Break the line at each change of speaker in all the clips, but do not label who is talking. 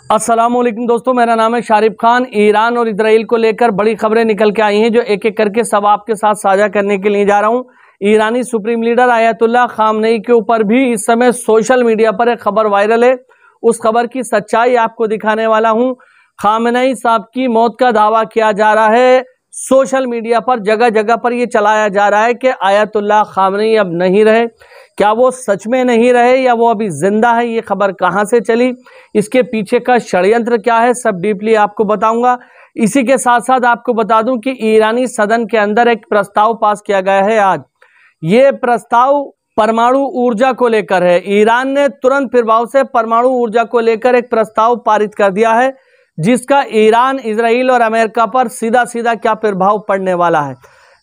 अस्सलामुअलैकुम दोस्तों, मेरा नाम है शारिफ खान। ईरान और इजराइल को लेकर बड़ी खबरें निकल के आई हैं जो एक एक करके सब आपके साथ साझा करने के लिए जा रहा हूं। ईरानी सुप्रीम लीडर आयतुल्लाह खामनेई के ऊपर भी इस समय सोशल मीडिया पर एक खबर वायरल है। उस खबर की सच्चाई आपको दिखाने वाला हूं। खामनेई साहब की मौत का दावा किया जा रहा है। सोशल मीडिया पर जगह जगह पर यह चलाया जा रहा है कि आयतुल्लाह खामनेई अब नहीं रहे। क्या वो सच में नहीं रहे या वो अभी जिंदा है? ये खबर कहां से चली, इसके पीछे का षड्यंत्र क्या है, सब डीपली आपको बताऊंगा। इसी के साथ साथ आपको बता दूं कि ईरानी सदन के अंदर एक प्रस्ताव पास किया गया है आज। ये प्रस्ताव परमाणु ऊर्जा को लेकर है। ईरान ने तुरंत प्रभाव से परमाणु ऊर्जा को लेकर एक प्रस्ताव पारित कर दिया है, जिसका ईरान, इजराइल और अमेरिका पर सीधा सीधा क्या प्रभाव पड़ने वाला है।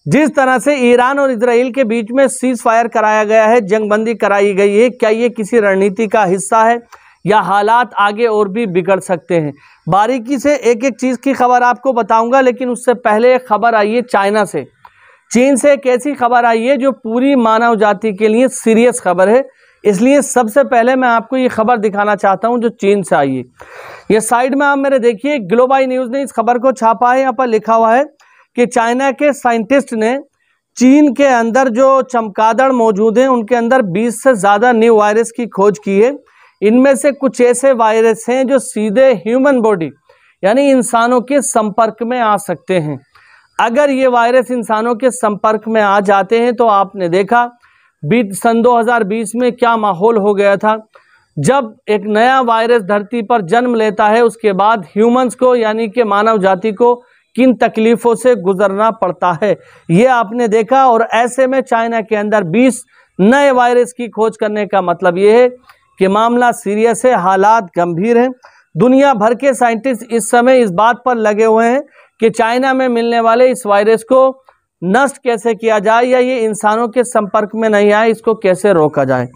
जिस तरह से ईरान और इजराइल के बीच में सीज फायर कराया गया है, जंगबंदी कराई गई है, क्या ये किसी रणनीति का हिस्सा है या हालात आगे और भी बिगड़ सकते हैं? बारीकी से एक एक चीज की खबर आपको बताऊंगा, लेकिन उससे पहले एक खबर आई है चाइना से। चीन से एक ऐसी खबर आई है जो पूरी मानव जाति के लिए सीरियस खबर है। इसलिए सबसे पहले मैं आपको ये खबर दिखाना चाहता हूं जो चीन से आई है। ये साइड में आप मेरे देखिए, ग्लोबल न्यूज ने इस खबर को छापा है। यहाँ पर लिखा हुआ है कि चाइना के साइंटिस्ट ने चीन के अंदर जो चमगादड़ मौजूद हैं उनके अंदर 20 से ज़्यादा न्यू वायरस की खोज की है। इनमें से कुछ ऐसे वायरस हैं जो सीधे ह्यूमन बॉडी यानी इंसानों के संपर्क में आ सकते हैं। अगर ये वायरस इंसानों के संपर्क में आ जाते हैं तो आपने देखा सन 2020 में क्या माहौल हो गया था। जब एक नया वायरस धरती पर जन्म लेता है, उसके बाद ह्यूमंस को यानी कि मानव जाति को किन तकलीफों से गुजरना पड़ता है, ये आपने देखा। और ऐसे में चाइना के अंदर 20 नए वायरस की खोज करने का मतलब ये है कि मामला सीरियस है, हालात गंभीर हैं। दुनिया भर के साइंटिस्ट इस समय इस बात पर लगे हुए हैं कि चाइना में मिलने वाले इस वायरस को नष्ट कैसे किया जाए या ये इंसानों के संपर्क में नहीं आए, इसको कैसे रोका जाए।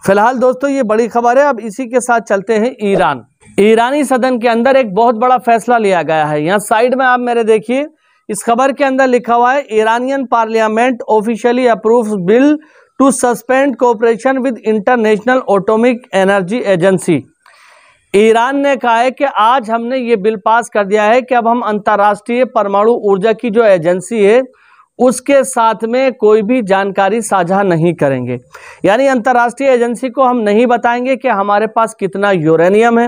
फिलहाल दोस्तों ये बड़ी खबर है। अब इसी के साथ चलते हैं ईरान। ईरानी सदन के अंदर एक बहुत बड़ा फैसला लिया गया है। यहाँ साइड में आप मेरे देखिए, इस खबर के अंदर लिखा हुआ है, Iranian parliament officially approves bill to suspend cooperation with international atomic energy agency. Iran ने कहा है कि आज हमने ये बिल पास कर दिया है कि अब हम अंतर्राष्ट्रीय परमाणु ऊर्जा की जो एजेंसी है उसके साथ में कोई भी जानकारी साझा नहीं करेंगे। यानी अंतर्राष्ट्रीय एजेंसी को हम नहीं बताएंगे कि हमारे पास कितना यूरेनियम है।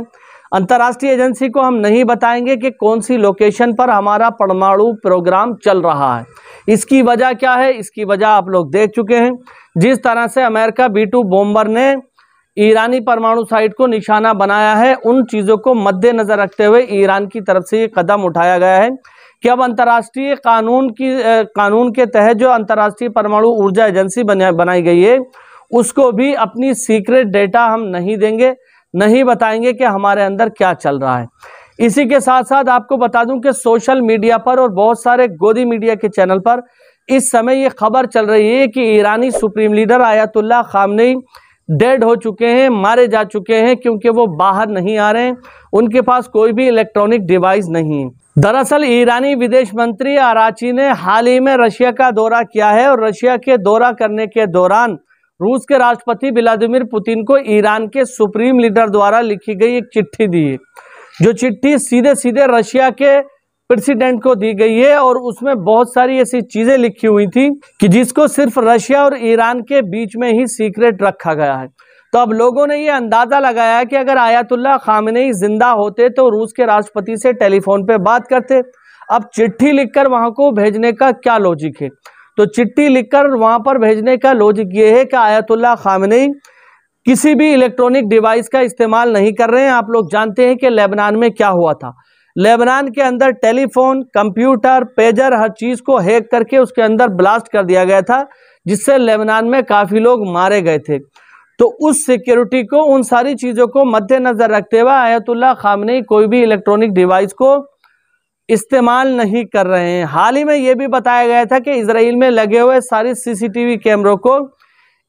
अंतर्राष्ट्रीय एजेंसी को हम नहीं बताएंगे कि कौन सी लोकेशन पर हमारा परमाणु प्रोग्राम चल रहा है। इसकी वजह क्या है? इसकी वजह आप लोग देख चुके हैं। जिस तरह से अमेरिका B-2 बॉम्बर ने ईरानी परमाणु साइट को निशाना बनाया है, उन चीज़ों को मद्देनजर रखते हुए ईरान की तरफ से ये कदम उठाया गया है कि अब अंतर्राष्ट्रीय कानून के तहत जो अंतर्राष्ट्रीय परमाणु ऊर्जा एजेंसी बनाई गई है उसको भी अपनी सीक्रेट डेटा हम नहीं देंगे, नहीं बताएंगे कि हमारे अंदर क्या चल रहा है। इसी के साथ साथ आपको बता दूं कि सोशल मीडिया पर और बहुत सारे गोदी मीडिया के चैनल पर इस समय ये खबर चल रही है कि ईरानी supreme leader Ayatollah Khamenei dead हो चुके हैं, मारे जा चुके हैं, क्योंकि वो बाहर नहीं आ रहे हैं, उनके पास कोई भी इलेक्ट्रॉनिक डिवाइस नहीं है। दरअसल ईरानी विदेश मंत्री आराची ने हाल ही में रशिया का दौरा किया है और रशिया के दौरा करने के दौरान रूस के राष्ट्रपति व्लादिमीर पुतिन को ईरान के सुप्रीम लीडर द्वारा लिखी गई एक चिट्ठी दी है, जो चिट्ठी सीधे सीधे रशिया के प्रेसिडेंट को दी गई है। और उसमें बहुत सारी ऐसी चीजें लिखी हुई थी कि जिसको सिर्फ रशिया और ईरान के बीच में ही सीक्रेट रखा गया है। तो अब लोगों ने ये अंदाजा लगाया कि अगर आयतुल्लाह खामनेई जिंदा होते तो रूस के राष्ट्रपति से टेलीफोन पे बात करते। अब चिट्ठी लिखकर वहां को भेजने का क्या लॉजिक है? तो चिट्ठी लिखकर वहां पर भेजने का लॉजिक ये है कि आयतुल्लाह खामनेई किसी भी इलेक्ट्रॉनिक डिवाइस का इस्तेमाल नहीं कर रहे हैं। आप लोग जानते हैं कि लेबनान में क्या हुआ था। लेबनान के अंदर टेलीफोन, कंप्यूटर, पेजर, हर चीज को हैक करके उसके अंदर ब्लास्ट कर दिया गया था, जिससे लेबनान में काफी लोग मारे गए थे। तो उस सिक्योरिटी को, उन सारी चीजों को मद्देनजर रखते हुए आयतुल्लाह खामनेई कोई भी इलेक्ट्रॉनिक डिवाइस को इस्तेमाल नहीं कर रहे हैं। हाल ही में यह भी बताया गया था कि इजराइल में लगे हुए सारे CCTV कैमरों को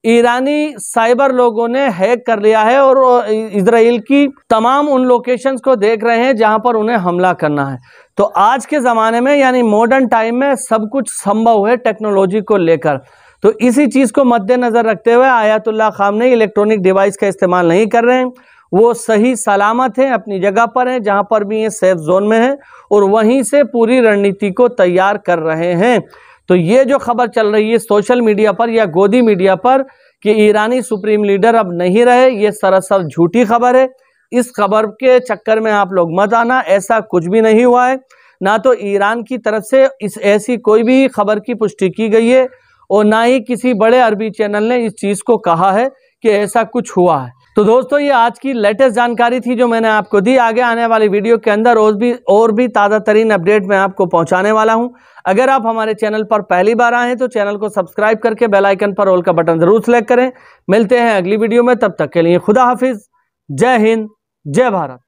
ईरानी साइबर लोगों ने हैक कर लिया है और इजराइल की तमाम उन लोकेशंस को देख रहे हैं जहां पर उन्हें हमला करना है। तो आज के ज़माने में यानी मॉडर्न टाइम में सब कुछ संभव है टेक्नोलॉजी को लेकर। तो इसी चीज़ को मद्देनज़र रखते हुए आयतुल्लाह खामनेई इलेक्ट्रॉनिक डिवाइस का इस्तेमाल नहीं कर रहे हैं। वो सही सलामत हैं, अपनी जगह पर हैं, जहां पर भी ये सेफ जोन में हैं और वहीं से पूरी रणनीति को तैयार कर रहे हैं। तो ये जो खबर चल रही है सोशल मीडिया पर या गोदी मीडिया पर कि ईरानी सुप्रीम लीडर अब नहीं रहे, ये सरासर झूठी खबर है। इस खबर के चक्कर में आप लोग मत आना, ऐसा कुछ भी नहीं हुआ है। ना तो ईरान की तरफ से ऐसी कोई भी खबर की पुष्टि की गई है और ना ही किसी बड़े अरबी चैनल ने इस चीज को कहा है कि ऐसा कुछ हुआ है। तो दोस्तों ये आज की लेटेस्ट जानकारी थी जो मैंने आपको दी। आगे आने वाली वीडियो के अंदर और भी ताज़ा तरीन अपडेट मैं आपको पहुंचाने वाला हूं। अगर आप हमारे चैनल पर पहली बार आए हैं तो चैनल को सब्सक्राइब करके बेल आइकन पर ऑल का बटन जरूर सेलेक्ट करें। मिलते हैं अगली वीडियो में, तब तक के लिए खुदा हाफिज, जय हिंद, जय भारत।